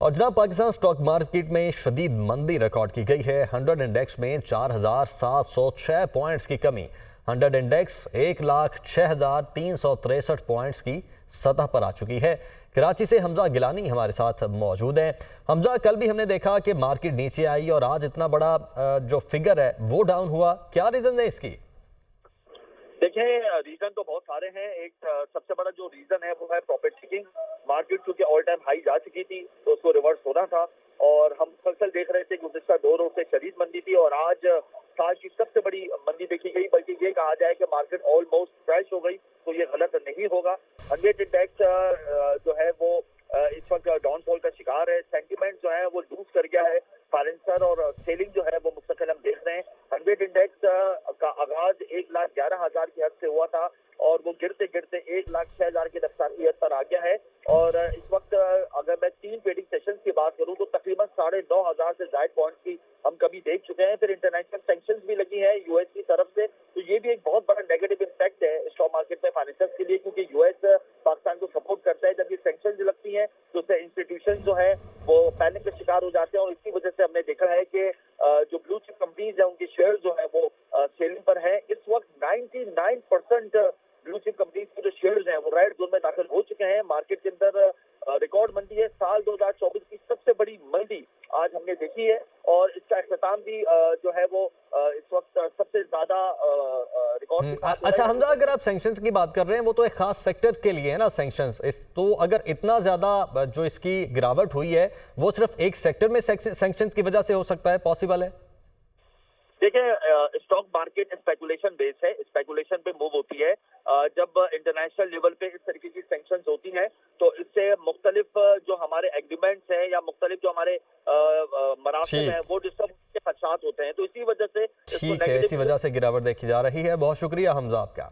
और जनाब Pakistan stock market में शदीद मंदी रिकॉर्ड की गई है। 100 इंडेक्स में 4,706 पॉइंट्स की कमी। 100 इंडेक्स 1,06,363 पॉइंट्स की सतह पर आ चुकी है। कराची से हमजा गिलानी हमारे साथ मौजूद हैं। हमजा, कल भी हमने देखा कि मार्केट नीचे आई और आज इतना बड़ा जो फिगर है वो डाउन हुआ, क्या रीजन है इसकी? देखिए, रीजन तो बहुत सारे हैं। एक सबसे बड़ा जो रीजन है वो है प्रॉफिट टेकिंग। मार्केट चूंकि ऑल टाइम हाई जा चुकी थी तो उसको रिवर्स होना था और हम मुसलसल देख रहे थे कि गुज़िश्ता 2 रोज से शदीद मंदी थी और आज साल की सबसे बड़ी मंदी देखी गई। बल्कि ये कहा जाए कि मार्केट ऑलमोस्ट क्रैश हो गई तो ये गलत नहीं होगा। 100 इंडेक्स जो है वो इस वक्त डाउनफॉल का शिकार है। सेंटिमेंट जो है वो लूज कर गया है। फाइनेंसर और सेलिंग जो है वो मुस्तकिल हम देख रहे हैं। 100 इंडेक्स का आगाज 1,11,000 की हद से हुआ था और वो गिरते गिरते 1,06,000 की रफ्तार की हद पर आ गया है। और इस वक्त अगर मैं 3 ट्रेडिंग सेशंस की बात करूं तो तकरीबन 9,500 से ज्यादा पॉइंट्स की हम कभी देख चुके हैं। फिर इंटरनेशनल सैंक्शंस भी लगी है यूएस की तरफ से, तो ये भी एक बहुत बड़ा नेगेटिव इम्पैक्ट है स्टॉक मार्केट में फाइनेंसर्स के लिए, क्योंकि यूएस पाकिस्तान को सपोर्ट करता है। जब ये सैंक्शंस लगती हैं तो उससे इंस्टीट्यूशन जो है वो पैनिक का शिकार हो जाते हैं और इसी वजह से हमने देखा है कि जो ब्लू चिप कंपनीज है उनके शेयर जो है वो सेलिंग पर है। इस वक्त 99% ब्लू चिप कंपनीज के जो शेयर्स हैं वो रेड जोन में दाखिल हो चुके हैं। मार्केट के अंदर रिकॉर्ड मंदी है। साल 2024 की सबसे बड़ी मंदी आज हमने देखी है और इसका इख्तिताम भी जो है वो इस वक्त सबसे ज्यादा रिकॉर्ड। अच्छा हमजा, अगर आप सैंक्शंस की बात कर रहे हैं वो तो एक खास सेक्टर के लिए है ना सैंक्शंस, इस तो अगर इतना ज्यादा जो इसकी गिरावट हुई है वो सिर्फ एक सेक्टर में सैंक्शंस की वजह से हो सकता है, पॉसिबल है? देखिए, स्टॉक मार्केट स्पेकुलेशन बेस है, स्पेकुलेशन पे मूव होती है। जब इंटरनेशनल लेवल पे इस तरीके की सैंक्शंस होती हैं तो इससे मुख्तलिफ जो हमारे एग्रीमेंट्स हैं या मुख्तलिफ जो हमारे मरासिम हैं वो डिस्टर्ब के खदशात होते हैं, तो इसी वजह से ठीक है, इसी वजह से गिरावट देखी जा रही है। बहुत शुक्रिया हमजा आपका।